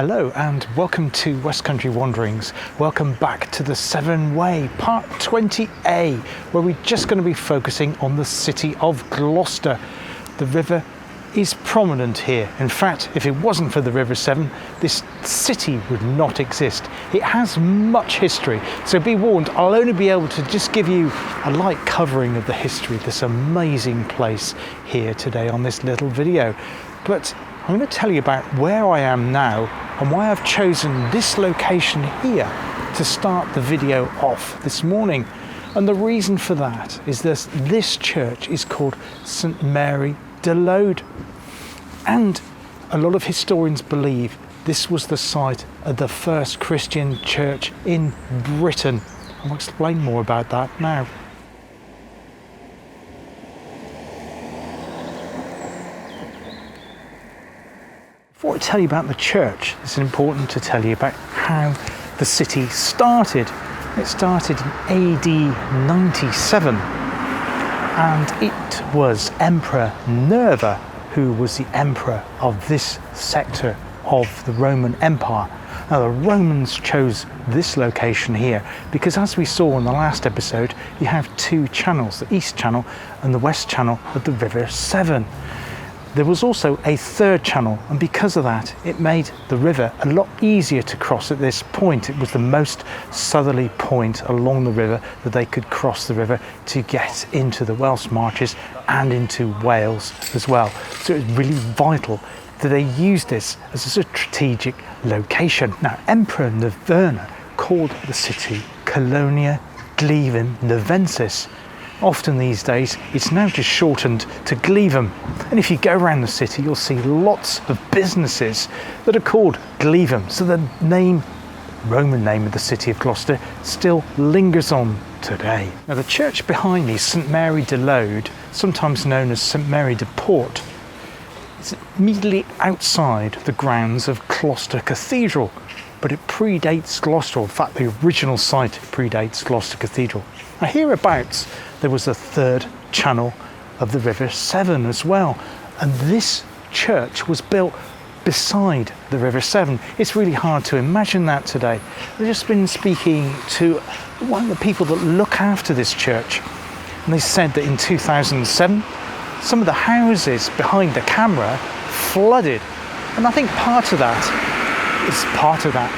Hello and welcome to West Country Wanderings. Welcome back to the Severn Way, part 20A, where we're just going to be focusing on the City of Gloucester. The river is prominent here. In fact, if it wasn't for the River Severn, this city would not exist. It has much history, so be warned, I'll only be able to just give you a light covering of the history of this amazing place here today on this little video. But I'm going to tell you about where I am now and why I've chosen this location here to start the video off this morning. And the reason for that is this church is called St Mary de Lode. And a lot of historians believe this was the site of the first Christian church in Britain. I'll explain more about that now. Before I tell you about the church, it's important to tell you about how the city started. It started in AD 97, and it was Emperor Nerva who was the emperor of this sector of the Roman Empire. Now, the Romans chose this location here because, as we saw in the last episode, you have two channels, the east channel and the west channel of the River Severn. There was also a third channel, and because of that, it made the river a lot easier to cross at this point. It was the most southerly point along the river that they could cross the river to get into the Welsh Marches and into Wales as well. So it was really vital that they used this as a strategic location. Now, Emperor Nerva called the city Colonia Glevum Novensis. Often these days, it's now just shortened to Glevum. And if you go around the city, you'll see lots of businesses that are called Glevum. So the Roman name of the city of Gloucester still lingers on today. Now, the church behind me, St Mary de Lode, sometimes known as St Mary de Port, is immediately outside the grounds of Gloucester Cathedral. But it predates Gloucester. In fact, the original site predates Gloucester Cathedral. Now, hereabouts, there was a third channel of the River Severn as well. And this church was built beside the River Severn. It's really hard to imagine that today. I've just been speaking to one of the people that look after this church. And they said that in 2007, some of the houses behind the camera flooded. And I think part of that is part of that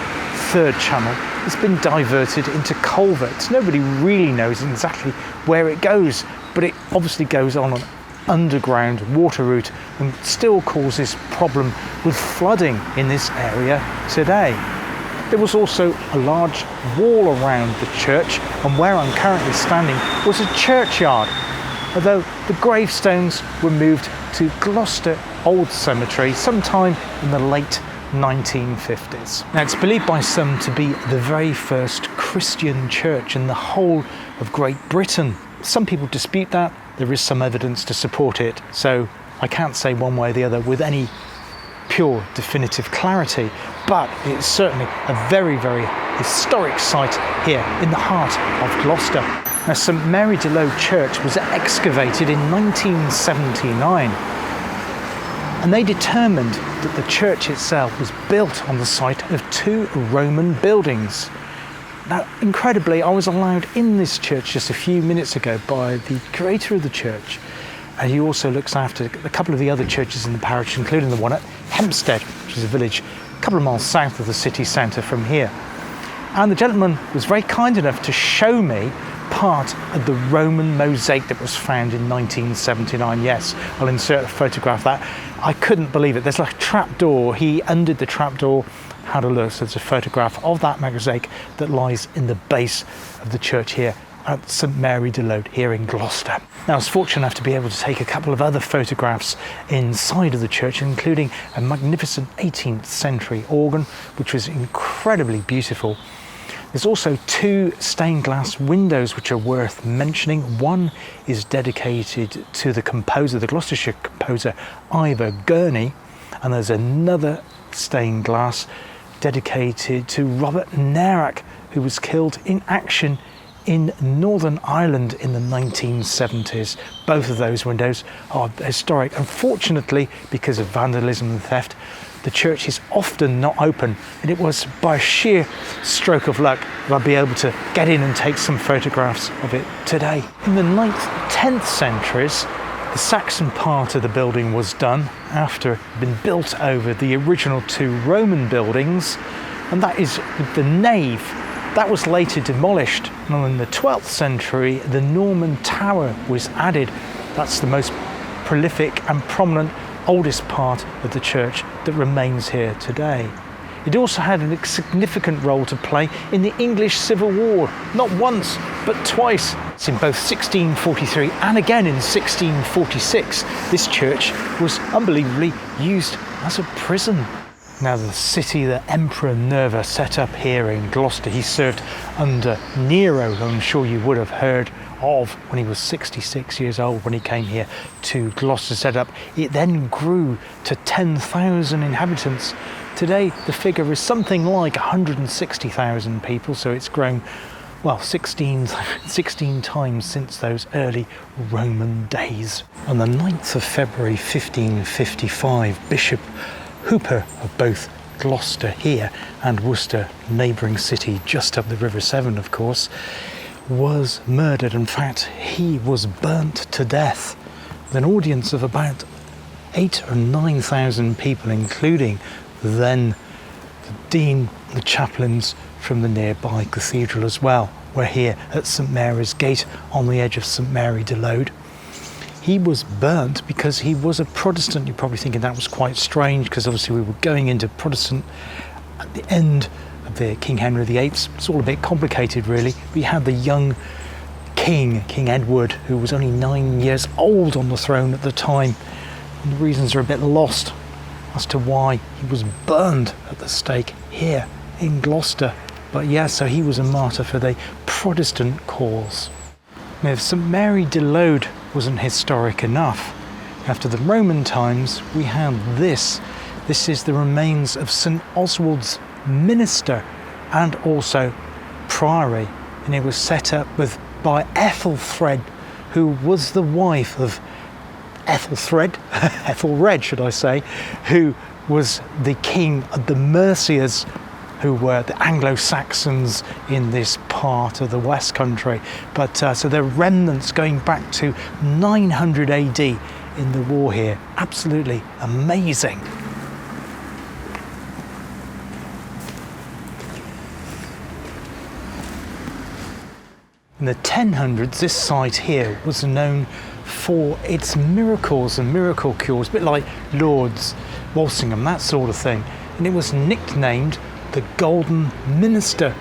third channel. It's been diverted into culverts. Nobody really knows exactly where it goes, but it obviously goes on an underground water route and still causes problem with flooding in this area today. There was also a large wall around the church, and where I'm currently standing was a churchyard, although the gravestones were moved to Gloucester Old Cemetery sometime in the late 1950s. Now, it's believed by some to be the very first Christian church in the whole of Great Britain. Some people dispute that. There is some evidence to support it, so I can't say one way or the other with any pure definitive clarity, but it's certainly a very, very historic site here in the heart of Gloucester. Now, St Mary de Lode Church was excavated in 1979. And they determined that the church itself was built on the site of two Roman buildings. Now, incredibly, I was allowed in this church just a few minutes ago by the curator of the church, and he also looks after a couple of the other churches in the parish, including the one at Hempstead, which is a village a couple of miles south of the city centre from here. And the gentleman was very kind enough to show me part of the Roman mosaic that was found in 1979. Yes, I'll insert a photograph of that. I couldn't believe it. There's like a trap door. He undid the trap door, had a look. So there's a photograph of that mosaic that lies in the base of the church here at St Mary de Lode here in Gloucester. Now, I was fortunate enough to be able to take a couple of other photographs inside of the church, including a magnificent 18th century organ, which was incredibly beautiful. There's also two stained glass windows which are worth mentioning. One is dedicated to the composer, the Gloucestershire composer Ivor Gurney, and there's another stained glass dedicated to Robert Narak, who was killed in action in Northern Ireland in the 1970s. Both of those windows are historic. Unfortunately, because of vandalism and theft, the church is often not open, and it was by a sheer stroke of luck that I'll be able to get in and take some photographs of it today. In the 9th, 10th centuries, the Saxon part of the building was done after it had been built over the original 2 Roman buildings, and that is the nave. That was later demolished, and in the 12th century the Norman tower was added. That's the most prolific and prominent, oldest part of the church that remains here today. It also had a significant role to play in the English Civil War, not once but twice. It's in both 1643 and again in 1646. This church was unbelievably used as a prison. Now the city that Emperor Nerva set up here in Gloucester, he served under Nero, who I'm sure you would have heard of when he was 66 years old when he came here to Gloucester set up. It then grew to 10,000 inhabitants. Today the figure is something like 160,000 people, so it's grown, well, 16 times since those early Roman days. On the 9th of February 1555, Bishop Hooper of both Gloucester here and Worcester, neighbouring city just up the River Severn of course, was murdered. In fact, he was burnt to death with an audience of about 8,000 or 9,000 people, including then the dean, the chaplains from the nearby cathedral as well. We're here at St Mary's Gate on the edge of St Mary de Lode. He was burnt because he was a Protestant. You're probably thinking that was quite strange, because obviously we were going into Protestant at the end of the King Henry VIII. It's all a bit complicated really. We had the young king, King Edward, who was only 9 years old on the throne at the time. And the reasons are a bit lost as to why he was burned at the stake here in Gloucester. But yeah, so he was a martyr for the Protestant cause. Now, if St Mary de Lode wasn't historic enough, after the Roman times we have this. This is the remains of St Oswald's minster and also priory, and it was set up by Ethelred, who was the wife of Ethelred should I say, who was the king of the Mercians, who were the Anglo-Saxons in this part of the West Country. But so there are remnants going back to 900 AD in the war here. Absolutely amazing. In the 1000s, this site here was known for its miracles and miracle cures, a bit like Lourdes, Walsingham, that sort of thing. And it was nicknamed the Golden Minster.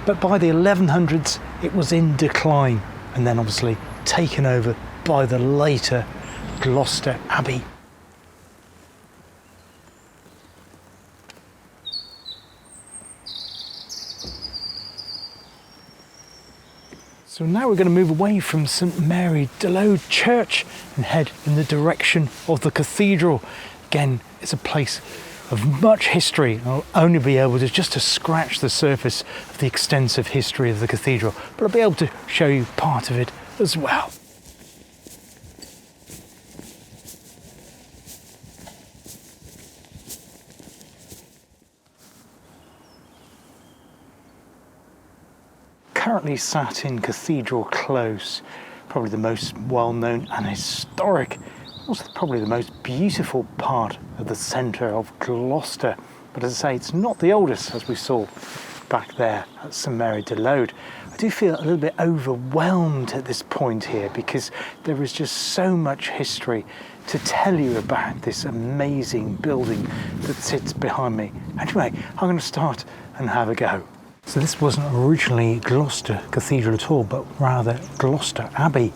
But by the 1100s, it was in decline, and then obviously taken over by the later Gloucester Abbey. So now we're going to move away from St Mary de Lode Church and head in the direction of the cathedral. Again, it's a place of much history. I'll only be able to just to scratch the surface of the extensive history of the cathedral, but I'll be able to show you part of it as well. Currently sat in Cathedral Close, probably the most well-known and historic, also probably the most beautiful part of the centre of Gloucester. But as I say, it's not the oldest, as we saw back there at St Mary de Lode. I do feel a little bit overwhelmed at this point here, because there is just so much history to tell you about this amazing building that sits behind me. Anyway, I'm going to start and have a go. So this wasn't originally Gloucester Cathedral at all, but rather Gloucester Abbey,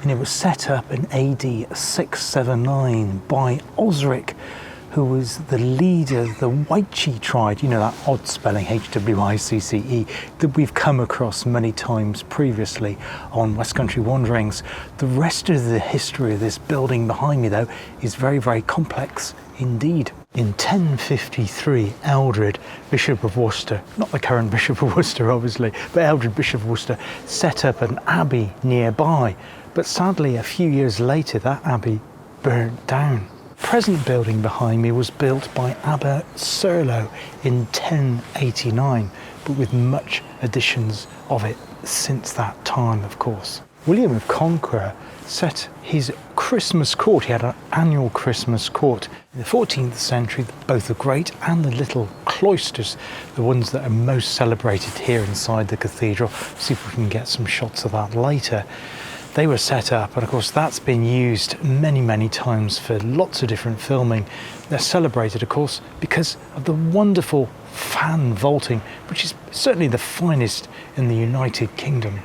and it was set up in AD 679 by Osric, who was the leader of the Wyche tribe. You know, that odd spelling, H-W-I-C-C-E, that we've come across many times previously on West Country Wanderings. The rest of the history of this building behind me, though, is very, very complex indeed. In 1053, Eldred, Bishop of Worcester, not the current Bishop of Worcester obviously, but Eldred, Bishop of Worcester, set up an abbey nearby. But sadly, a few years later, that abbey burnt down. present building behind me was built by Abbot Serlo in 1089, but with much additions of it since that time, of course. William of Conqueror set his Christmas court. He had an annual Christmas court. In the 14th century, both the great and the little cloisters, the ones that are most celebrated here inside the cathedral, see if we can get some shots of that later, they were set up, and of course that's been used many times for lots of different filming. They're celebrated, of course, because of the wonderful fan vaulting, which is certainly the finest in the United Kingdom.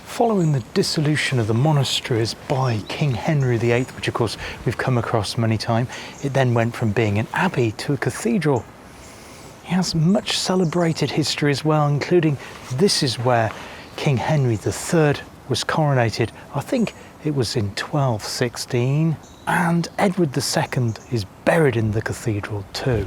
Following the dissolution of the monasteries by King Henry VIII, which of course we've come across many times, it then went from being an abbey to a cathedral. It has much celebrated history as well, including this is where King Henry III was coronated. I think it was in 1216, and Edward II is buried in the cathedral too.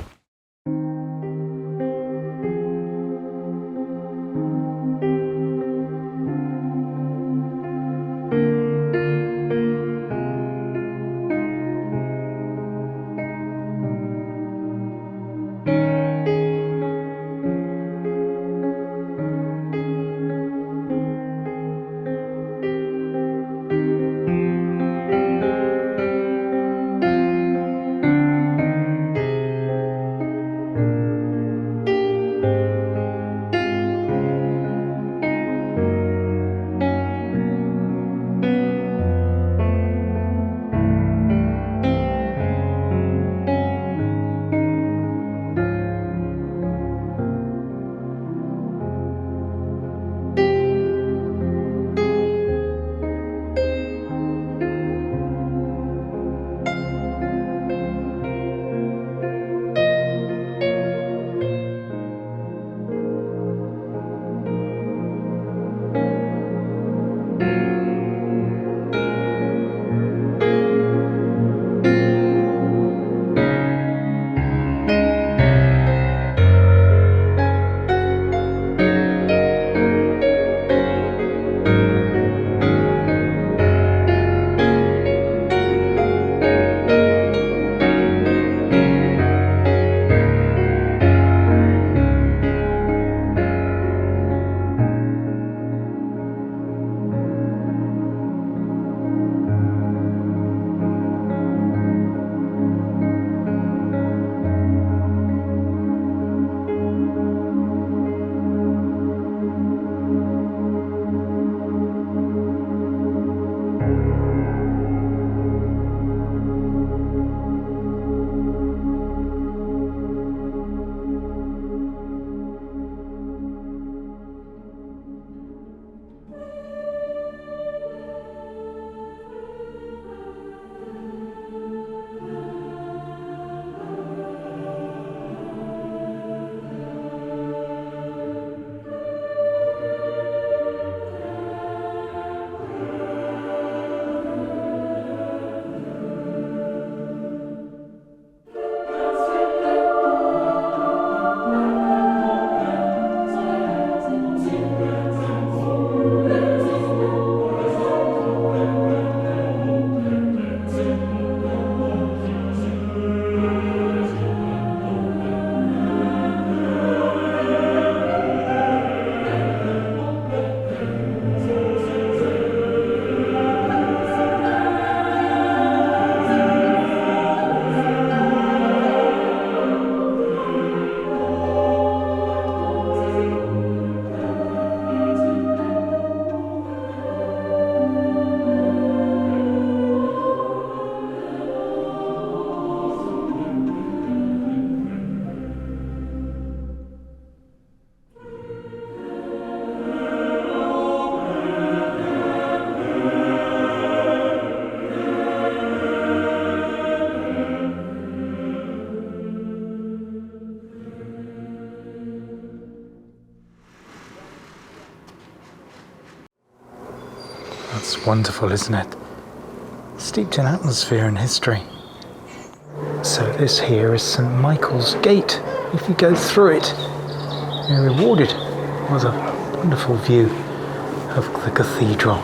That's wonderful, isn't it? Steeped in atmosphere and history. So this here is St Michael's Gate. If you go through it, you're rewarded with a wonderful view of the cathedral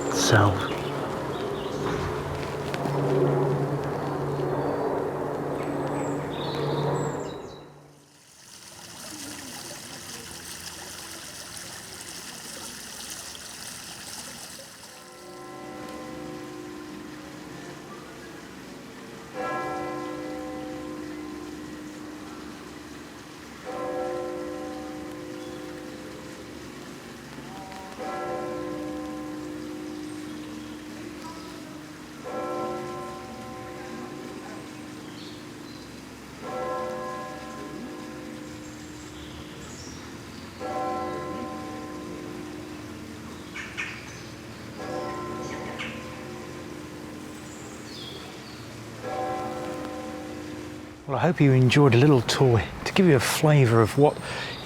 itself. Well, I hope you enjoyed a little tour to give you a flavour of what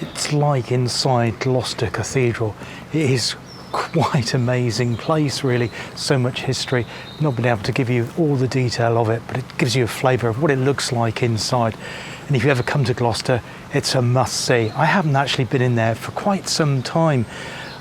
it's like inside Gloucester Cathedral. It is quite amazing place, really. So much history. Not been able to give you all the detail of it, but it gives you a flavour of what it looks like inside. And if you ever come to Gloucester, it's a must-see. I haven't actually been in there for quite some time,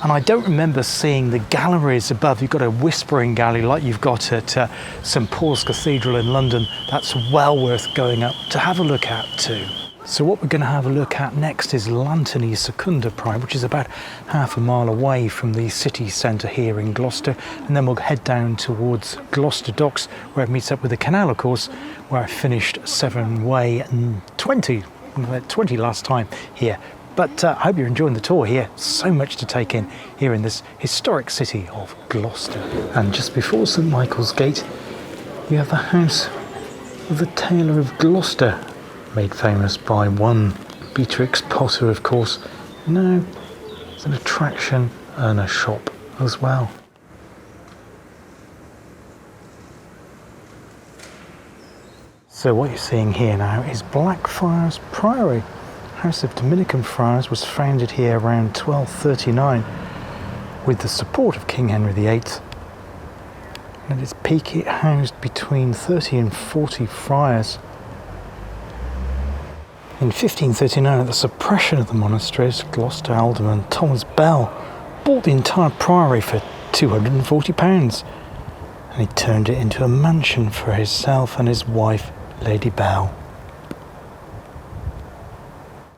and I don't remember seeing the galleries above. You've got a whispering gallery like you've got at St Paul's Cathedral in London. That's well worth going up to have a look at too. So what we're going to have a look at next is Lanterney Secunda Priory, which is about half a mile away from the city centre here in Gloucester, and then we'll head down towards Gloucester Docks, where it meets up with the canal, of course, where I finished Severn Way and 20 last time here. But I hope you're enjoying the tour here. So much to take in here in this historic city of Gloucester. And just before St Michael's Gate, you have the house of the Tailor of Gloucester, made famous by one Beatrix Potter, of course. No, it's an attraction and a shop as well. So what you're seeing here now is Blackfriars Priory. House of Dominican Friars was founded here around 1239 with the support of King Henry VIII. And at its peak it housed between 30 and 40 friars. In 1539, at the suppression of the monasteries, Gloucester alderman Thomas Bell bought the entire priory for £240, and he turned it into a mansion for himself and his wife, Lady Bell.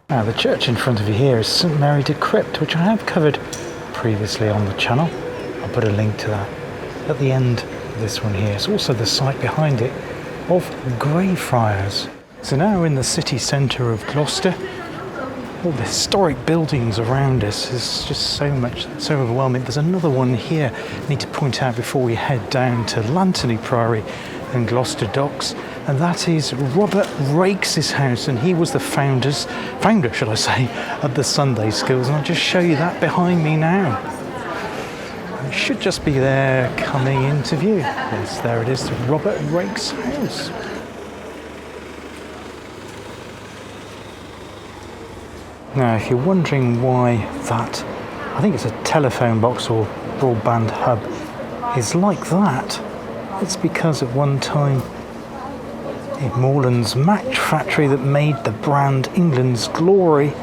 Now, the church in front of you here is St Mary de Crypt, which I have covered previously on the channel. I'll put a link to that at the end of this one here. It's also the site behind it of Greyfriars. So now we're in the city centre of Gloucester. All the historic buildings around us is just so overwhelming. There's another one here I need to point out before we head down to Lanterney Priory and Gloucester Docks, and that is Robert Raikes' house, and he was the founder, should I say, of the Sunday schools, and I'll just show you that behind me now. It should just be there coming into view. Yes, there it is, Robert Raikes' house. Now, if you're wondering why that, I think it's a telephone box or broadband hub, is like that, it's because at one time Morland's match factory that made the brand England's Glory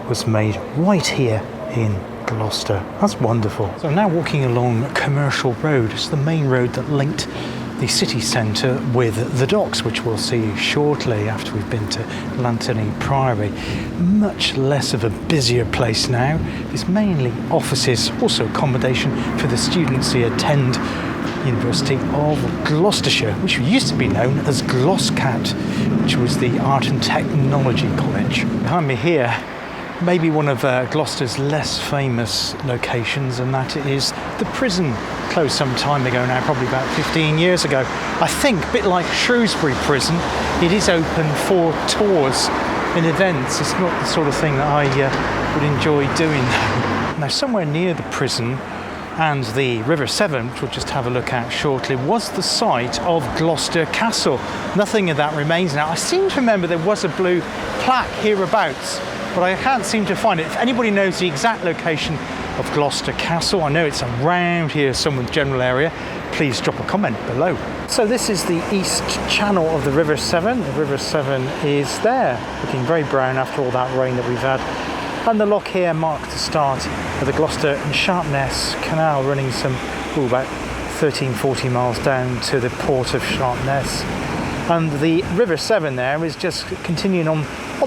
was made right here in Gloucester. That's wonderful. So I'm now walking along Commercial Road. It's the main road that linked the city centre with the docks, which we'll see shortly after we've been to Lanterney Priory. Much less of a busier place now. It's mainly offices, also accommodation for the students who attend University of Gloucestershire, which used to be known as GloucSCat, which was the Art and Technology College. Behind me here, maybe one of Gloucester's less famous locations, and that is the prison. Closed some time ago now, probably about 15 years ago. I think, a bit like Shrewsbury Prison, it is open for tours and events. It's not the sort of thing that I would enjoy doing though. Now, somewhere near the prison and the River Severn, which we'll just have a look at shortly, was the site of Gloucester Castle. Nothing of that remains now. I seem to remember there was a blue plaque hereabouts, but I can't seem to find it. If anybody knows the exact location of Gloucester Castle, I know it's around here, some general area, please drop a comment below. So this is the east channel of the River Severn. The River Severn is there, looking very brown after all that rain that we've had. And the lock here marks the start of the Gloucester and Sharpness Canal, running some about 13-14 miles down to the port of Sharpness. And the River Severn there is just continuing on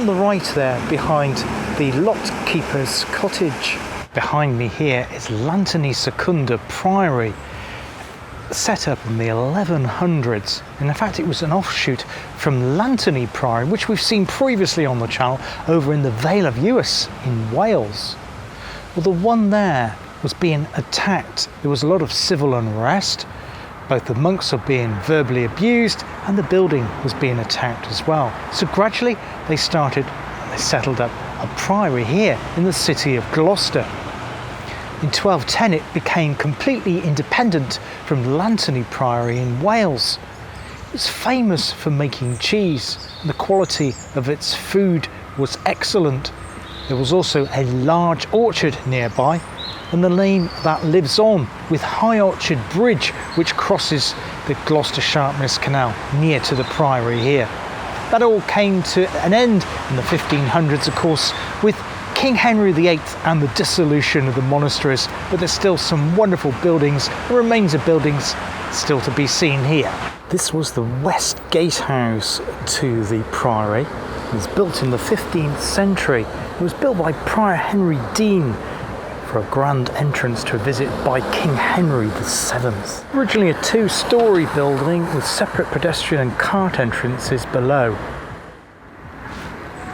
the right there, behind the Lot Keeper's Cottage. Behind me here is Lanterney Secunda Priory, set up in the 1100s. And in fact, it was an offshoot from Lanterney Priory, which we've seen previously on the channel over in the Vale of Uwys in Wales. Well, the one there was being attacked. There was a lot of civil unrest. Both the monks were being verbally abused and the building was being attacked as well. So gradually they settled up a priory here in the city of Gloucester. In 1210 it became completely independent from Lanterney Priory in Wales. It was famous for making cheese, The quality of its food was excellent. There was also a large orchard nearby, and the name that lives on with High Orchard Bridge, which crosses the Gloucester Sharpness Canal near to the Priory here. That all came to an end in the 1500s, of course, with King Henry VIII and the dissolution of the monasteries, but there's still some wonderful buildings and remains of buildings still to be seen here. This was the west gatehouse to the Priory. It was built in the 15th century. It was built by Prior Henry Dean for a grand entrance to a visit by King Henry VII. Originally a two-storey building with separate pedestrian and cart entrances below.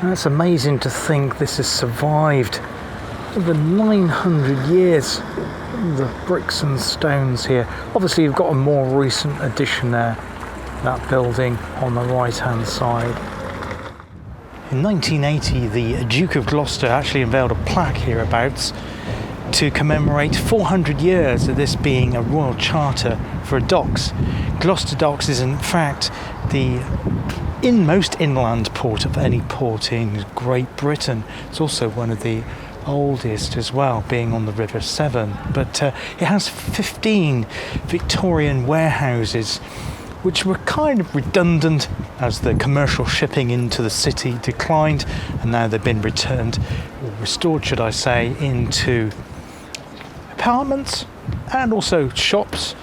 And it's amazing to think this has survived over 900 years. The bricks and stones here. Obviously you've got a more recent addition there, that building on the right-hand side. In 1980, the Duke of Gloucester actually unveiled a plaque hereabouts to commemorate 400 years of this being a royal charter for docks. Gloucester Docks is in fact the most inland port of any port in Great Britain. It's also one of the oldest as well, being on the River Severn. But it has 15 Victorian warehouses, which were kind of redundant as the commercial shipping into the city declined, and now they've been returned, or restored should I say, into apartments and also shops.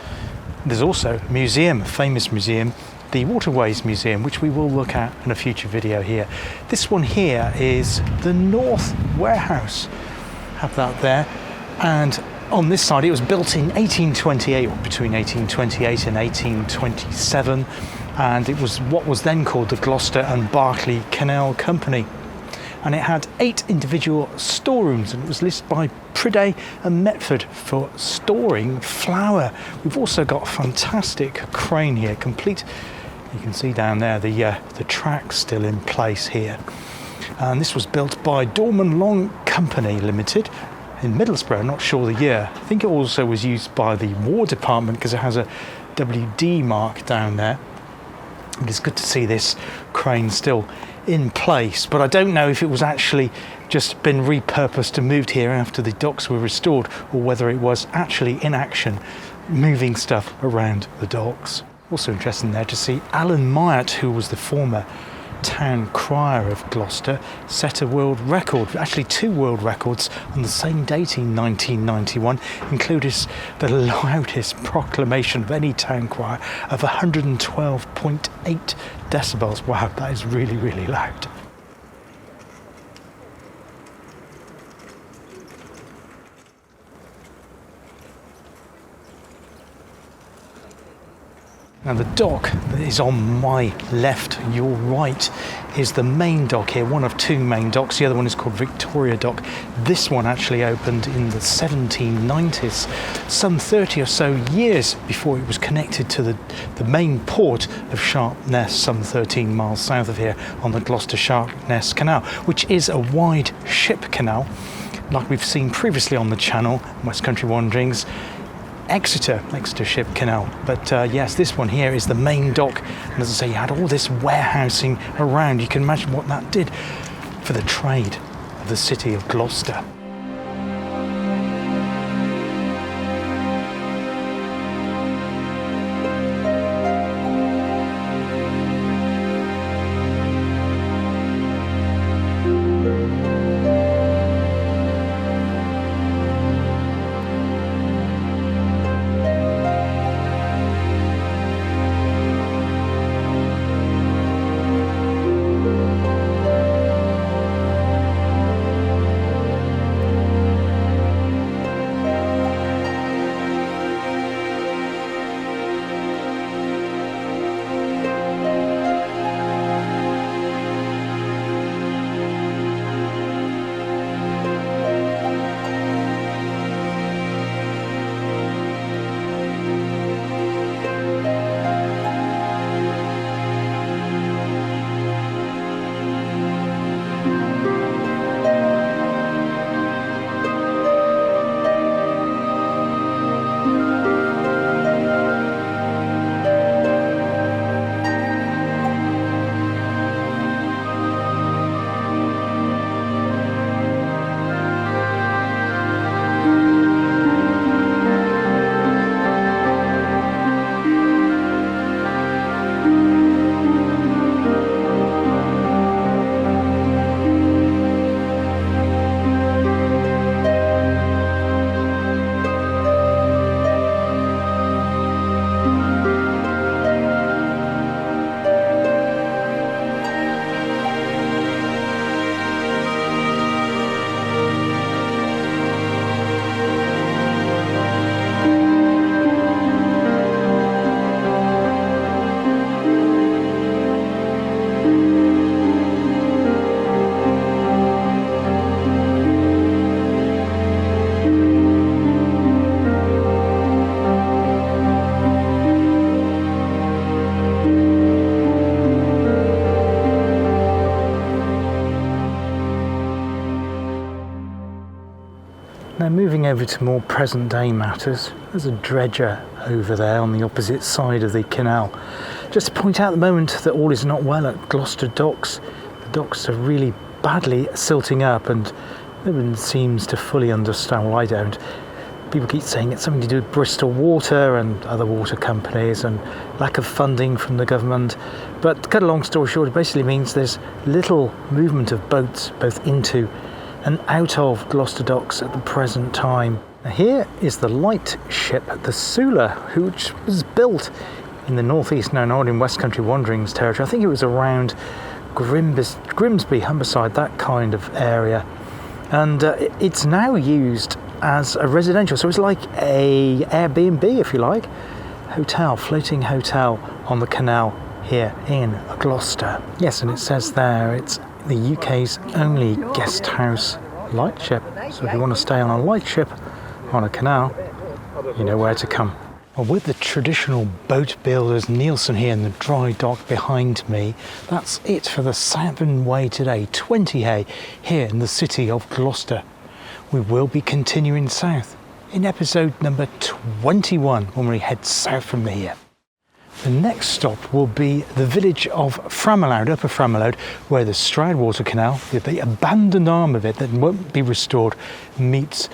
There's also a museum, a famous museum, the Waterways Museum, which we will look at in a future video here. This one here is the North Warehouse. Have that there. And on this side, it was built in 1828, or between 1828 and 1827, and it was what was then called the Gloucester and Berkeley Canal Company. And it had 8 individual storerooms, and it was listed by Priday and Metford for storing flour. We've also got a fantastic crane here, complete. You can see down there the track's still in place here. And this was built by Dorman Long Company Limited in Middlesbrough, not sure the year. I think it also was used by the War Department because it has a WD mark down there. And it's good to see this crane still in place, but I don't know if it was actually just been repurposed and moved here after the docks were restored, or whether it was actually in action moving stuff around the docks. Also interesting there to see Alan Myatt, who was the former town crier of Gloucester, set a world record, actually 2 world records on the same date in 1991, including the loudest proclamation of any town crier of 112.8 decibels. Wow, that is really, really loud. Now the dock that is on my left, your right, is the main dock here, one of 2 main docks. The other one is called Victoria Dock. This one actually opened in the 1790s, some 30 or so years before it was connected to the main port of Sharpness, some 13 miles south of here on the Gloucester Sharpness Canal, which is a wide ship canal, like we've seen previously on the channel, West Country Wanderings. Exeter Ship Canal, but yes, this one here is the main dock, and as I say, you had all this warehousing around. You can imagine what that did for the trade of the city of Gloucester. Now moving over to more present day matters, there's a dredger over there on the opposite side of the canal. Just to point out at the moment that all is not well at Gloucester docks. The docks are really badly silting up and no one seems to fully understand, well I don't. People keep saying it's something to do with Bristol Water and other water companies and lack of funding from the government. But to cut a long story short, it basically means there's little movement of boats both into and out of Gloucester docks at the present time. Now here is the lightship, the Sula, which was built in the northeast, now not in West Country Wanderings territory. I think it was around Grimsby, Humberside, that kind of area. And it's now used as a residential, so it's like a Airbnb, if you like, hotel, floating hotel on the canal here in Gloucester. Yes, and it says there it's the UK's only guest house lightship. So if you want to stay on a lightship on a canal, you know where to come. Well, with the traditional boat builders Nielsen here in the dry dock behind me, that's it for the Severn Way today, 20A, here in the city of Gloucester. We will be continuing south in episode number 21 when we head south from here. The next stop will be the village of Framalloud, Upper Framalloud, where the Stroudwater Canal, the abandoned arm of it that won't be restored, meets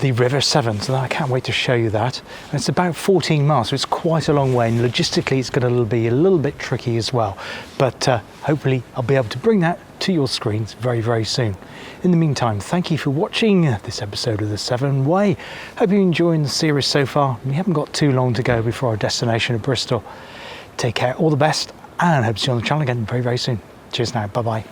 the River Severn. So I can't wait to show you that. And it's about 14 miles, so it's quite a long way, and logistically it's going to be a little bit tricky as well. But hopefully I'll be able to bring that to your screens very, very soon. In the meantime, thank you for watching this episode of the Severn Way. Hope you're enjoying the series so far. We haven't got too long to go before our destination of Bristol. Take care, all the best, and hope to see you on the channel again very, very soon. Cheers now, bye-bye.